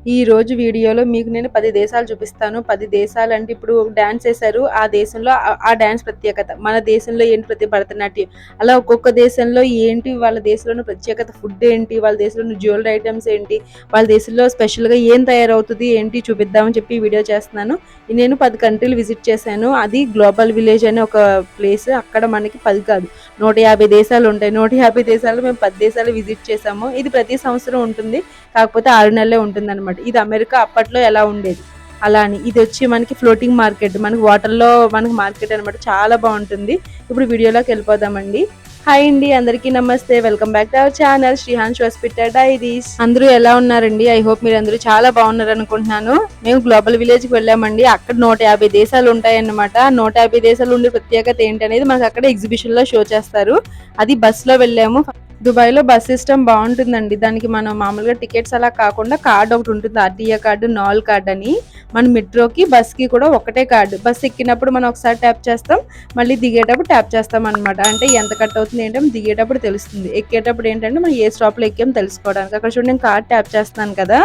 ఈ రోజు వీడియోలో మీకు నేను 10 దేశాలు చూపిస్తాను. 10 దేశాలంటే ఇప్పుడు డాన్స్ చేశారు. ఆ దేశంలో ఆ డాన్స్ ప్రత్యేకత. మన దేశంలో ఏంటి భరతనాట్యం. అలా ఒక్కొక్క దేశంలో ఏంటి వాళ్ళ దేశంలోని ప్రత్యేకత, ఫుడ్ ఏంటి, వాళ్ళ దేశంలోని జ్యువెలరీ ఐటమ్స్ ఏంటి, వాళ్ళ దేశంలో స్పెషల్‌గా ఏం తయారవుతది ఏంటి చూపిద్దామని చెప్పి ఈ వీడియో చేస్తున్నాను. నేను 10 కంట్రీలు విజిట్ చేశాను. అది గ్లోబల్ విలేజ్ అనే ఒక ప్లేస్. అక్కడ మనకి 10 కాదు 150 దేశాలు ఉంటాయి. 150 దేశాల్లో మేము 10 దేశాలు విజిట్ చేశాము. ఇది ప్రతి సంవత్సరం ఉంటుంది. కాకపోతే 6 నెలలే ఉంటుందన్నమాట. ఇది అమెరికా అప్పట్లో ఎలా ఉండేది అలా అని. ఇది వచ్చి మనకి ఫ్లోటింగ్ మార్కెట్, మనకి వాటర్లో మనకి మార్కెట్ అనమాట. చాలా బాగుంటుంది. ఇప్పుడు వీడియోలోకి వెళ్ళిపోదామండి. హాయ్ అండి, అందరికీ నమస్తే. Welcome back to our channel Srihans hospital diaries. అందరూ ఎలా ఉన్నారండి? ఐ హోప్ మీరు అందరూ చాలా బాగున్నారు అనుకుంటున్నాను. మేము గ్లోబల్ విలేజ్కి వెళ్ళామండి. అక్కడ 150 దేశాలు ఉంటాయన్నమాట. 150 దేశాలు ఉండే ప్రత్యేకత ఏంటనేది మనకు అక్కడ ఎగ్జిబిషన్ లో షో చేస్తారు. అది బస్ లో వెళ్ళాము. దుబాయ్‌లో బస్ సిస్టమ్ బాగుంటుందండి. దానికి మనం మామూలుగా టికెట్స్ అలా కాకుండా కార్డ్ ఒకటి ఉంటుంది. ఆర్టీఏ కార్డు, నాల్ కార్డ్ అని. మన మెట్రోకి, బస్‌కి కూడా ఒకటే కార్డు. బస్ ఎక్కినప్పుడు మనం ఒకసారి ట్యాప్ చేస్తాం. మళ్ళీ దిగేటప్పుడు ట్యాప్ చేస్తాం అనమాట. అంటే ఎంత కట్ అవుతుంది ఏంటో దిగేటప్పుడు తెలుస్తుంది. ఎక్కేటప్పుడు ఏంటంటే మనం ఏ స్టాప్‌లో ఎక్కామో తెలుసుకోవడానికి. అక్కడ చూడండి, నేను కార్డ్ ట్యాప్ చేస్తున్నాను కదా!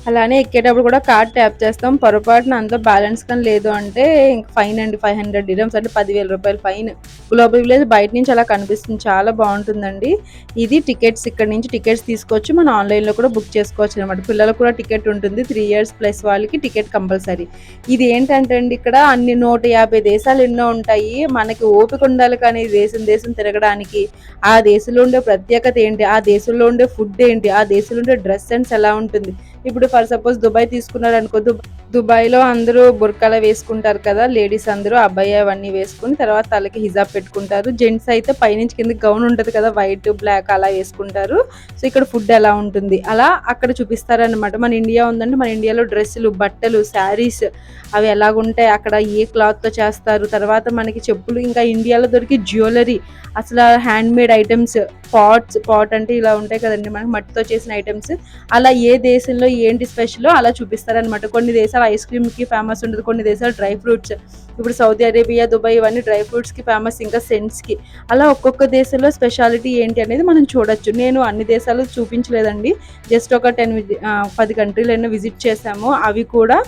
అలానే ఎక్కేటప్పుడు కూడా కార్డ్ ట్యాప్ చేస్తాం. పొరపాటున అంతా బ్యాలెన్స్ కానీ లేదు అంటే ఇంక ఫైన్ అండి. 500 డిరమ్స్ అంటే 10,000 ఫైన్. గ్లోబల్ విలేజ్ బయట నుంచి అలా కనిపిస్తుంది. చాలా బాగుంటుందండి. ఇది టికెట్స్, ఇక్కడ నుంచి టికెట్స్ తీసుకోవచ్చు. మనం ఆన్లైన్లో కూడా బుక్ చేసుకోవచ్చు అనమాట. పిల్లలకు కూడా టికెట్ ఉంటుంది. 3 ఇయర్స్ ప్లస్ వాళ్ళకి టికెట్ కంపల్సరీ. ఇది ఏంటంటే అండి, ఇక్కడ అన్ని 150 దేశాలు ఎన్నో ఉంటాయి. మనకి ఓపిక ఉండాలి కానీ దేశం దేశం తిరగడానికి. ఆ దేశంలో ఉండే ప్రత్యేకత ఏంటి, ఆ దేశంలో ఉండే ఫుడ్ ఏంటి, ఆ దేశంలో ఉండే డ్రెస్ సెన్స్ ఎలా ఉంటుంది. ఇప్పుడు ఫర్ సపోజ్ దుబాయ్ తీసుకున్నారు అనుకో, దుబాయ్‌లో అందరూ బుర్కాలు వేసుకుంటారు కదా! లేడీస్ అందరూ అబ్బాయి అవన్నీ వేసుకొని తర్వాత తలకి హిజాబ్ పెట్టుకుంటారు. జెంట్స్ అయితే పైనుంచి కిందకి గౌన్ ఉంటది కదా! వైట్, బ్లాక్ అలా వేసుకుంటారు. సో ఇక్కడ ఫుడ్ ఎలా ఉంటుంది అలా అక్కడ చూపిస్తారనమాట. మన ఇండియా ఉందంటే మన ఇండియాలో డ్రెస్సులు, బట్టలు, శారీస్ అవి ఎలాగుంటాయి, అక్కడ ఏ క్లాత్‌తో చేస్తారు, తర్వాత మనకి చెప్పులు, ఇంకా ఇండియాలో దొరికే జ్యువెలరీ, అసలు హ్యాండ్‌మేడ్ ఐటెమ్స్, పాట్ అంటే ఇలా ఉంటాయి కదండీ మనకి మట్టితో చేసిన ఐటెమ్స్. అలా ఏ దేశంలో ఏంటి స్పెషలో అలా చూపిస్తారనమాట. కొన్ని దేశాలు ఐస్ క్రీమ్‌కి ఫేమస్ ఉంటుంది. కొన్ని దేశాలు డ్రై ఫ్రూట్స్. ఇప్పుడు సౌదీ అరేబియా, దుబాయ్ ఇవన్నీ డ్రై ఫ్రూట్స్‌కి ఫేమస్. ఇంకా సెంట్స్‌కి. అలా ఒక్కొక్క దేశంలో స్పెషాలిటీ ఏంటి అనేది మనం చూడొచ్చు. నేను అన్ని దేశాలు చూపించలేదండి. జస్ట్ ఒక 10 కంట్రీలైనా విజిట్ చేశాము. అవి కూడా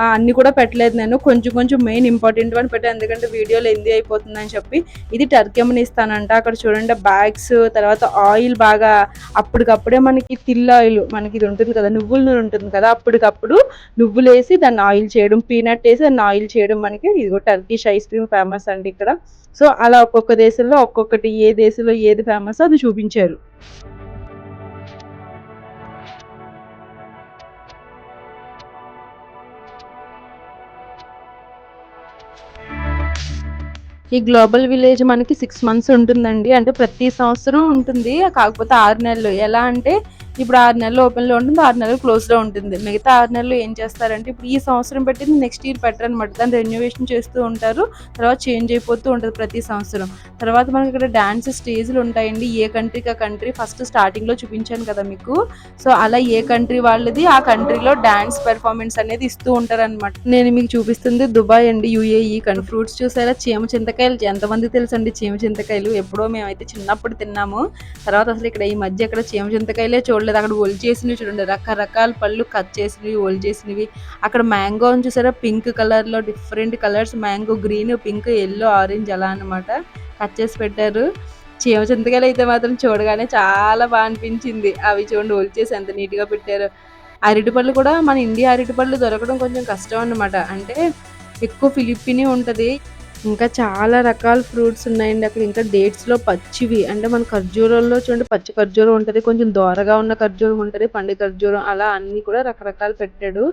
అన్నీ కూడా పెట్టలేదు నేను. కొంచెం కొంచెం మెయిన్ ఇంపార్టెంట్ పెట్టాను. ఎందుకంటే వీడియో లెంతీ అయిపోతుందని చెప్పి. ఇది టర్కీమనిస్తానంట. అక్కడ చూడండి బ్యాగ్స్, తర్వాత ఆయిల్ బాగా అప్పటికప్పుడే మనకి తిల్ ఆయిల్, మనకి ఇది ఉంటుంది కదా, నువ్వుల నూనె ఉంటుంది కదా, అప్పటికప్పుడు నువ్వులేసి దాన్ని ఆయిల్ చేయడం, పీనట్ వేసి దాన్ని ఆయిల్ చేయడం. మనకి ఇదిగో టర్కిష్ ఐస్ క్రీమ్ ఫేమస్ అండి ఇక్కడ. సో అలా ఒక్కొక్క దేశంలో ఒక్కొక్కటి, ఏ దేశంలో ఏది ఫేమస్ అది చూపించారు. ఈ గ్లోబల్ విలేజ్ మనకి 6 మంత్స్ ఉంటుందండి. అంటే ప్రతి సంవత్సరం ఉంటుంది. కాకపోతే 6 నెలలు. ఎలా అంటే ఇప్పుడు 6 నెలలు ఓపెన్‌లో ఉంటుంది. 6 నెలలు క్లోజ్‌లో ఉంటుంది. మిగతా 6 నెలలు ఏం చేస్తారంటే ఇప్పుడు ఈ సంవత్సరం పెట్టింది నెక్స్ట్ ఇయర్ పెట్టరనమాట. దాన్ని రెన్యువేషన్ చేస్తూ ఉంటారు. తర్వాత చేంజ్ అయిపోతూ ఉంటది ప్రతి సంవత్సరం. తర్వాత మనకి ఇక్కడ డాన్స్ స్టేజ్‌లు ఉంటాయండి. ఏ కంట్రీకి ఆ కంట్రీ ఫస్ట్ స్టార్టింగ్‌లో చూపించాను కదా మీకు. సో అలా ఏ కంట్రీ వాళ్ళది ఆ కంట్రీలో డాన్స్ పెర్ఫార్మెన్స్ అనేది ఇస్తూ ఉంటారనమాట. నేను మీకు చూపిస్తుంది దుబాయ్ అండి, యూఏఈ కంట్రీ. ఫ్రూట్స్ చూసారా, చీమ చింతకాయలు ఎంతమంది తెలుసండి? చీమ చింతకాయలు ఎప్పుడో మేమైతే చిన్నప్పుడు తిన్నాము. తర్వాత అసలు ఇక్కడ ఈ మధ్య ఇక్కడ చీమ చింతకాయలే చూడలేదు. అక్కడ ఒలిచేసినవి చూడండి, రకరకాల పళ్ళు కట్ చేసినవి, ఒలిచేసినవి. అక్కడ మ్యాంగో చూసారా, పింక్ కలర్ లో different colours, mango green, pink, yellow, orange అలా అనమాట కట్ చేసి పెట్టారు. చీమ చింతకాయలు అయితే మాత్రం చూడగానే చాలా బాగా అనిపించింది. అవి చూడండి ఒలిచేసి ఎంత నీట్ గా పెట్టారు. అరటిపళ్ళు కూడా మన ఇండియా అరటిపళ్ళు దొరకడం కొంచెం కష్టం అన్నమాట. అంటే ఎక్కువ ఫిలిప్పీని ఉంటది. ఇంకా చాలా రకాల ఫ్రూట్స్ ఉన్నాయండి అక్కడ. ఇంకా డేట్స్‌లో పచ్చివి, అంటే మన ఖర్జూరంలో చూడండి పచ్చి ఖర్జూరం ఉంటది. కొంచెం దోరగా ఉన్న ఖర్జూరం ఉంటది. పండు ఖర్జూరం అలా అన్నీ కూడా రకరకాలు పెట్టాడు.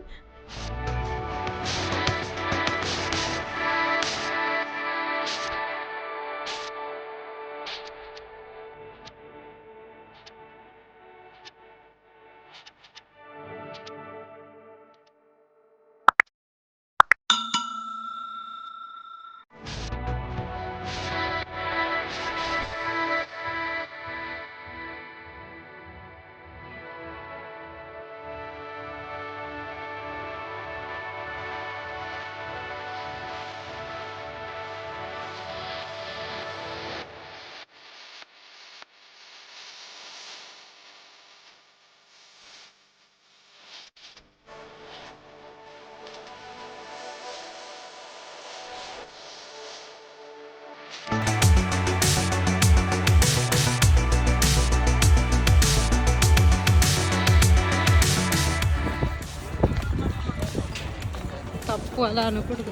ఓ అలా అనకూడదు.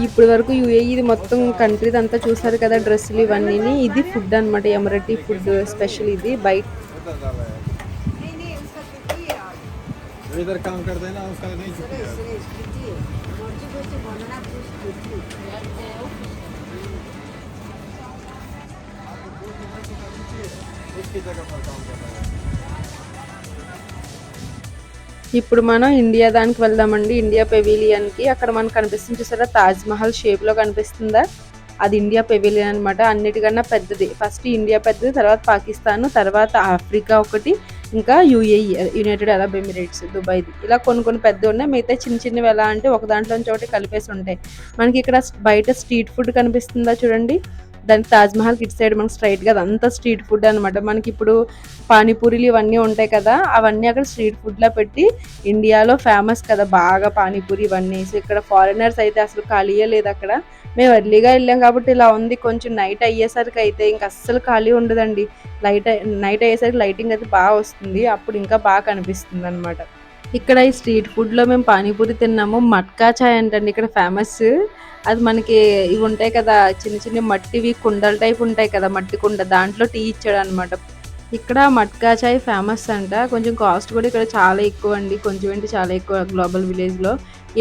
ఇప్పటి వరకు యూఏఈ ఇది మొత్తం కంట్రీ అంతా చూసారు కదా, డ్రెస్సులు ఇవన్నీ. ఇది ఫుడ్ అనమాట, ఎమరటీ ఫుడ్ స్పెషల్ ఇది బయట. इधर काम करते हैं ना, उसका नहीं छुट्टी है। उसकी जगह पर काम कर रहा है। ఇప్పుడు మనం ఇండియా దానికి వెళ్దామండి, ఇండియా పెవిలియన్కి. అక్కడ మనకు కనిపిస్తుంది చూసారా, తాజ్ మహల్ షేప్లో కనిపిస్తుందా, అది ఇండియా పెవిలియన్ అనమాట. అన్నిటికన్నా పెద్దది. ఫస్ట్ ఇండియా పెద్దది, తర్వాత పాకిస్తాన్, తర్వాత ఆఫ్రికా ఒకటి, ఇంకా యూఏఈ యునైటెడ్ అరబ్ ఎమిరేట్స్ దుబాయ్ది. ఇలా కొన్ని కొన్ని పెద్దవి ఉన్నాయి, మిగతా చిన్న చిన్నవి ఎలా అంటే ఒక దాంట్లో ఒకటి కలిపేసి ఉంటాయి. మనకి ఇక్కడ బయట స్ట్రీట్ ఫుడ్ కనిపిస్తుందా చూడండి, దానికి తాజ్ మహల్ ఇటు సైడ్ మనకి స్ట్రైట్గా అదంతా స్ట్రీట్ ఫుడ్ అనమాట. మనకి ఇప్పుడు పానీపూరీలు ఇవన్నీ ఉంటాయి కదా, అవన్నీ అక్కడ స్ట్రీట్ ఫుడ్లా పెట్టి, ఇండియాలో ఫేమస్ కదా బాగా పానీపూరి ఇవన్నీ. సో ఇక్కడ ఫారినర్స్ అయితే అసలు ఖాళీయే లేదు అక్కడ. మేము ఎర్లీగా వెళ్ళాం కాబట్టి ఇలా ఉంది. కొంచెం నైట్ అయ్యేసరికి అయితే ఇంకా అస్సలు ఖాళీ ఉండదండి. నైట్ అయ్యేసరికి లైటింగ్ అయితే బాగా వస్తుంది, అప్పుడు ఇంకా బాగా కనిపిస్తుంది అనమాట. ఇక్కడ ఈ స్ట్రీట్ ఫుడ్లో మేము పానీపూరి తిన్నాము. మట్కా చాయ్ అంటండి ఇక్కడ ఫేమస్. అది మనకి ఇవి ఉంటాయి కదా, చిన్న చిన్న మట్టివి కుండల టైప్ ఉంటాయి కదా, మట్టి కుండ, దాంట్లో టీ ఇచ్చాడు అనమాట. ఇక్కడ మట్కా చాయ్ ఫేమస్ అంట. కొంచెం కాస్ట్ కూడా ఇక్కడ చాలా ఎక్కువ అండి, కొంచెం ఏంటి చాలా ఎక్కువ గ్లోబల్ విలేజ్లో.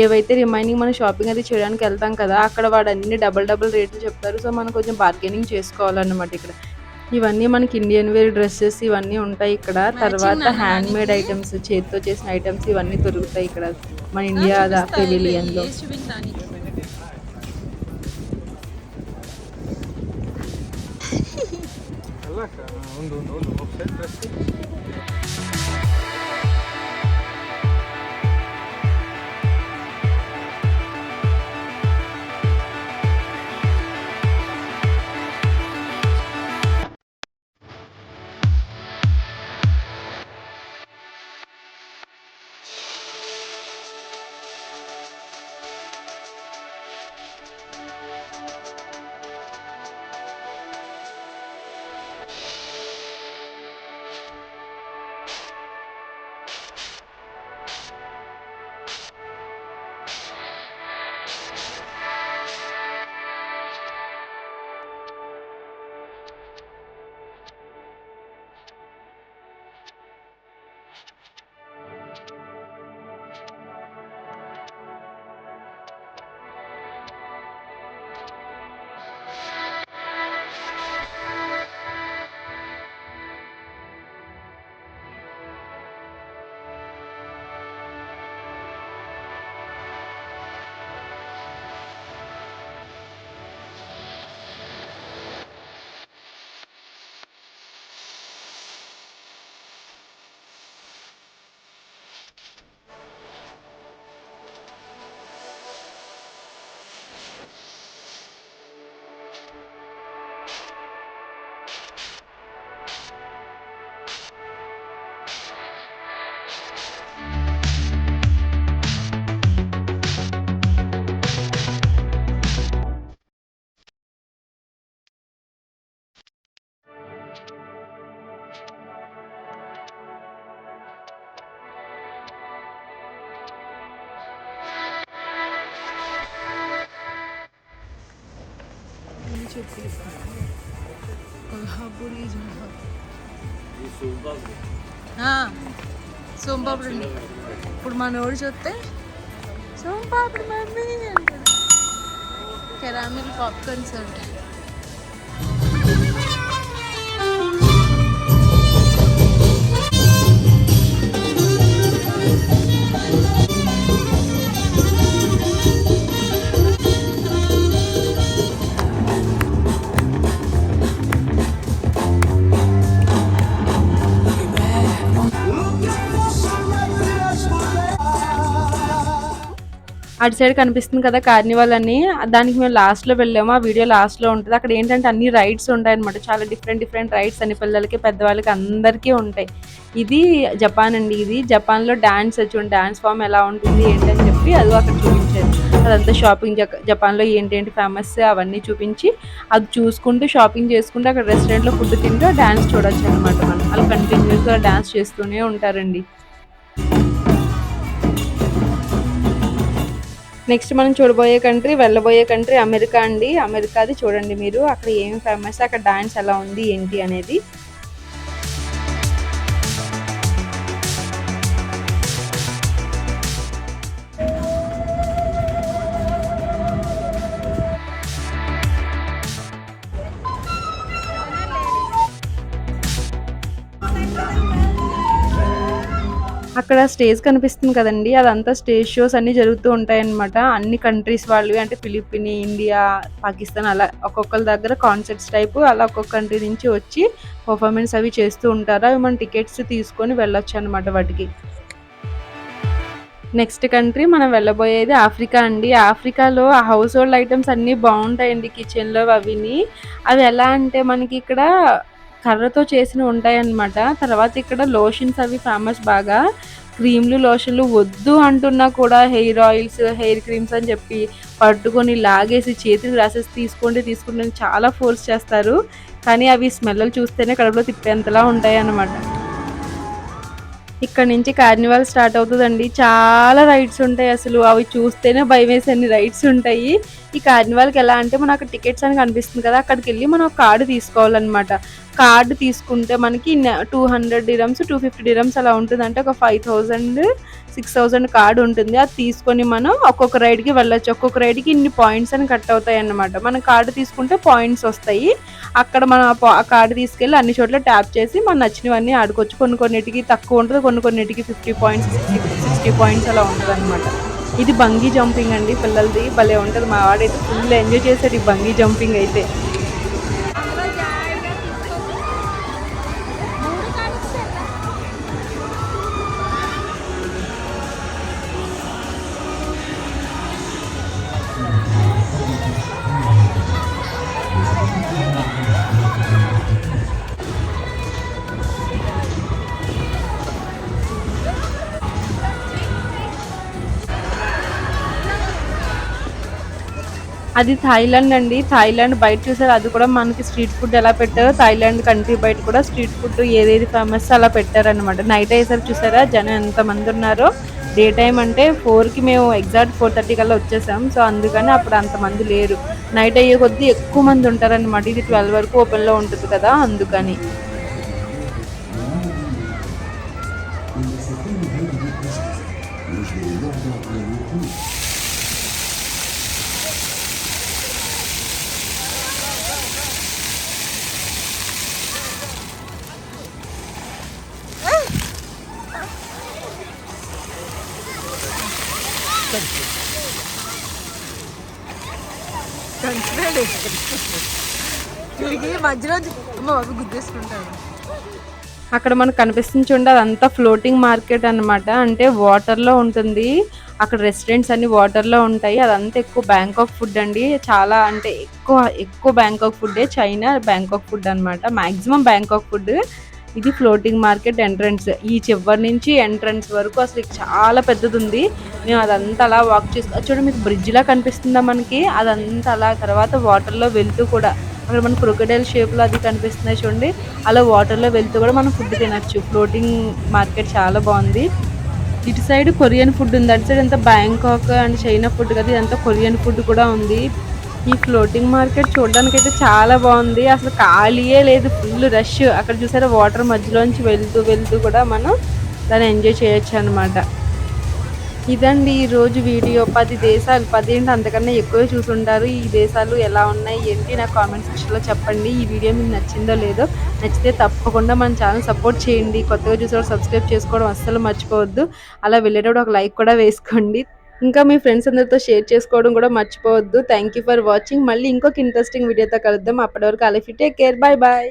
ఏవైతే రిమైనింగ్ మనం షాపింగ్ అది చేయడానికి వెళ్తాం కదా, అక్కడ వాడు అన్ని డబల్ రేట్లు చెప్తారు. సో మనం కొంచెం బార్గెనింగ్ చేసుకోవాలన్నమాట ఇక్కడ. ఇవన్నీ మనకి ఇండియన్ వేర్ డ్రెస్సెస్ ఇవన్నీ ఉంటాయి ఇక్కడ. తర్వాత హ్యాండ్ మేడ్ ఐటమ్స్, చేతితో చేసిన ఐటమ్స్ ఇవన్నీ దొరుకుతాయి ఇక్కడ మన ఇండియా పెవిలియన్లో. సోంపాపుడు అండి. ఇప్పుడు మన ఊరు చూస్తే సోంపాపుడు మమ్మీ అంటారు. కెరామిల్ పాప్కార్న్స్ అంటే అటు సైడ్ కనిపిస్తుంది కదా కార్నివాల్ అని, దానికి మేము లాస్ట్‌లో వెళ్ళాము. ఆ వీడియో లాస్ట్‌లో ఉంటది. అక్కడ ఏంటంటే అన్ని రైడ్స్ ఉంటాయన్నమాట. చాలా డిఫరెంట్ డిఫరెంట్ రైడ్స్ అన్ని పిల్లలకి, పెద్దవాళ్ళకి అందరికీ ఉంటాయి. ఇది జపాన్ అండి. ఇది జపాన్‌లో డాన్స్ డాన్స్ ఫార్మ్ ఎలా ఉంటుంది ఏంటని చెప్పి అదిగో అక్కడ చూపించారు. అదంతా షాపింగ్ జపాన్‌లో ఏంటేంటి ఫేమస్ అవన్నీ చూపించి, అది చూసుకుంటూ షాపింగ్ చేసుకుంటూ అక్కడ రెస్టారెంట్‌లో ఫుడ్ తింటూ డాన్స్ చూడొచ్చనమాట మనం. అలా కంటిన్యూస్‌గా డాన్స్ చేస్తూనే ఉంటారండి. నెక్స్ట్ మనం చూడబోయే కంట్రీ, వెళ్ళబోయే కంట్రీ అమెరికా అండి. అమెరికాది చూడండి మీరు. అక్కడ ఏం ఫేమస్, అక్కడ డాన్స్ ఎలా ఉంది ఏంటి అనేది. అక్కడ స్టేజ్ కనిపిస్తుంది కదండీ! అదంతా స్టేజ్ షోస్ అన్నీ జరుగుతూ ఉంటాయన్నమాట. అన్ని కంట్రీస్ వాళ్ళవి, అంటే ఫిలిప్పీన్, ఇండియా, పాకిస్తాన్ అలా ఒక్కొక్కళ్ళ దగ్గర కాన్సర్ట్స్ టైపు అలా ఒక్కొక్క కంట్రీ నుంచి వచ్చి పర్ఫార్మెన్స్ అవి చేస్తూ ఉంటారు. అవి మనం టికెట్స్ తీసుకొని వెళ్ళొచ్చన్నమాట వాటికి. నెక్స్ట్ కంట్రీ మనం వెళ్ళబోయేది ఆఫ్రికా అండి. ఆఫ్రికాలో ఆ హౌస్ హోల్డ్ ఐటెమ్స్ అన్నీ బావుంటాయండి కిచెన్‌లో అవిని. అవి ఎలా అంటే మనకి ఇక్కడ కర్రతో చేసినవి ఉంటాయన్నమాట. తర్వాత ఇక్కడ లోషన్స్ అవి ఫేమస్ బాగా. క్రీమ్‌లు, లోషన్‌లు వద్దు అంటున్నా కూడా హెయిర్ ఆయిల్స్, హెయిర్ క్రీమ్స్ అని చెప్పి పట్టుకొని లాగేసి చేతికి రాసేసి తీసుకోండి తీసుకోండి అని చాలా ఫోర్స్ చేస్తారు. కానీ అవి స్మెల్‌లు చూస్తేనే కడుపులో తిప్పేంతలా ఉంటాయన్నమాట. ఇక్కడ నుంచి కార్నివాల్ స్టార్ట్ అవుతదండి. చాలా రైడ్స్ ఉంటాయి అసలు. అవి చూస్తేనే భయమేసేన్ని రైడ్స్ ఉంటాయి. ఈ కార్నివాల్‌కి ఎలా అంటే మనం అక్కడ టికెట్స్ అని కనిపిస్తుంది కదా! అక్కడికెళ్ళి మనం ఒక కార్డ్ తీసుకోవాలన్నమాట. కార్డ్ తీసుకుంటే మనకి 200 డిరమ్స్, 250 డిరమ్స్ అలా ఉంటుంది. అంటే ఒక 5000, 6000 కార్డ్ ఉంటుంది. అది తీసుకొని మనం ఒక్కొక్క రైడ్‌కి వెళ్ళొచ్చు. ఒక్కొక్క రైడ్‌కి ఇన్ని పాయింట్స్ అని కట్ అవుతాయన్నమాట. మనం కార్డ్ తీసుకుంటే పాయింట్స్ వస్తాయి. అక్కడ మనం ఆ కార్డ్ తీసుకెళ్ళి అన్ని చోట్ల ట్యాప్ చేసి మనకు నచ్చినవన్నీ ఆడుకోవచ్చు. కొన్ని కొన్నిటికి తక్కువ ఉంటది. కొన్ని కొన్నిటికి 50 పాయింట్స్, 60 పాయింట్స్ అలా ఉంటదన్నమాట. ఇది బంగీ జంపింగ్ అండి పిల్లలది. భలే ఉంటది. మా వాడైతే ఫుల్ ఎంజాయ్ చేసాడు ఈ బంగీ జంపింగ్ అయితే. అది థాయిలాండ్ అండి. థాయిలాండ్ బయట చూసారు, అది కూడా మనకి స్ట్రీట్ ఫుడ్ ఎలా పెట్టారో థాయిలాండ్ కంట్రీ బయట కూడా స్ట్రీట్ ఫుడ్ ఏదేది ఫేమస్ అలా పెట్టారనమాట. నైట్ అయ్యేసరికి చూసారా జనం ఎంతమంది ఉన్నారో. డే టైం అంటే 4కి మేము ఎగ్జాక్ట్ 4:30 కల్లా వచ్చేసాం. సో అందుకని అప్పుడు అంతమంది లేరు. నైట్ అయ్యే కొద్దీ ఎక్కువ మంది ఉంటారనమాట. ఇది 12 వరకు ఓపెన్లో ఉంటుంది కదా అందుకని. మధ్యలో అవి గుద్దేసుకుంటాడు. అక్కడ మనకు కనిపిస్తుంది చూడండి, అదంతా ఫ్లోటింగ్ మార్కెట్ అనమాట. అంటే వాటర్లో ఉంటుంది. అక్కడ రెస్టారెంట్స్ అన్ని వాటర్లో ఉంటాయి. అదంతా ఎక్కువ బ్యాంకాక్ ఫుడ్ అండి. చాలా అంటే ఎక్కువ ఎక్కువ బ్యాంకాక్ ఫుడ్డే. చైనా బ్యాంకాక్ ఫుడ్ అనమాట. Maximum Bangkok food. ఇది ఫ్లోటింగ్ మార్కెట్ ఎంట్రన్స్. ఈ చివరి నుంచి ఎంట్రన్స్ వరకు అసలు చాలా పెద్దది ఉంది. మేము అదంతా అలా వాక్ చేసి చూడండి, మీకు బ్రిడ్జ్ లా కనిపిస్తుందా మనకి, అదంతా అలా తర్వాత వాటర్లో వెళ్తూ కూడా అక్కడ మన క్రొకడైల్ షేప్లో అది కనిపిస్తున్నాయి చూడండి. అలా వాటర్లో వెళ్తూ కూడా మనం ఫుడ్ తినచ్చు. ఫ్లోటింగ్ మార్కెట్ చాలా బాగుంది. ఇటు సైడ్ కొరియన్ ఫుడ్ ఉంది. అటు సైడ్ అంతా బ్యాంకాక్ అండ్ చైనా ఫుడ్ కదా, ఇదంతా కొరియన్ ఫుడ్ కూడా ఉంది. ఈ ఫ్లోటింగ్ మార్కెట్ చూడడానికి అయితే చాలా బాగుంది. అసలు ఖాళీయే లేదు, ఫుల్ రష్. అక్కడ చూసారా వాటర్ మధ్యలోంచి వెళ్తూ వెళ్తూ కూడా మనం దాన్ని ఎంజాయ్ చేయొచ్చు అనమాట. ఇదండి ఈరోజు వీడియో. 10 దేశాలు, 10 ఏంటి అంతకన్నా ఎక్కువే చూసుంటారు. ఈ దేశాలు ఎలా ఉన్నాయి ఏంటి నాకు కామెంట్ సెక్షన్లో చెప్పండి. ఈ వీడియో మీకు నచ్చిందో లేదో. నచ్చితే తప్పకుండా మన ఛానల్ సపోర్ట్ చేయండి. కొత్తగా చూసేవాళ్ళు సబ్స్క్రైబ్ చేసుకోవడం అస్సలు మర్చిపోవద్దు. అలా వెళ్ళేటప్పుడు ఒక లైక్ కూడా వేసుకోండి. ఇంకా మీ ఫ్రెండ్స్ అందరితో షేర్ చేసుకోవడం కూడా మర్చిపోవద్దు. Thank you for watching. మళ్ళీ ఇంకొక ఇంట్రెస్టింగ్ వీడియోతో కలుద్దాం. అప్పటి వరకు అలా టేక్ కేర్. Bye bye.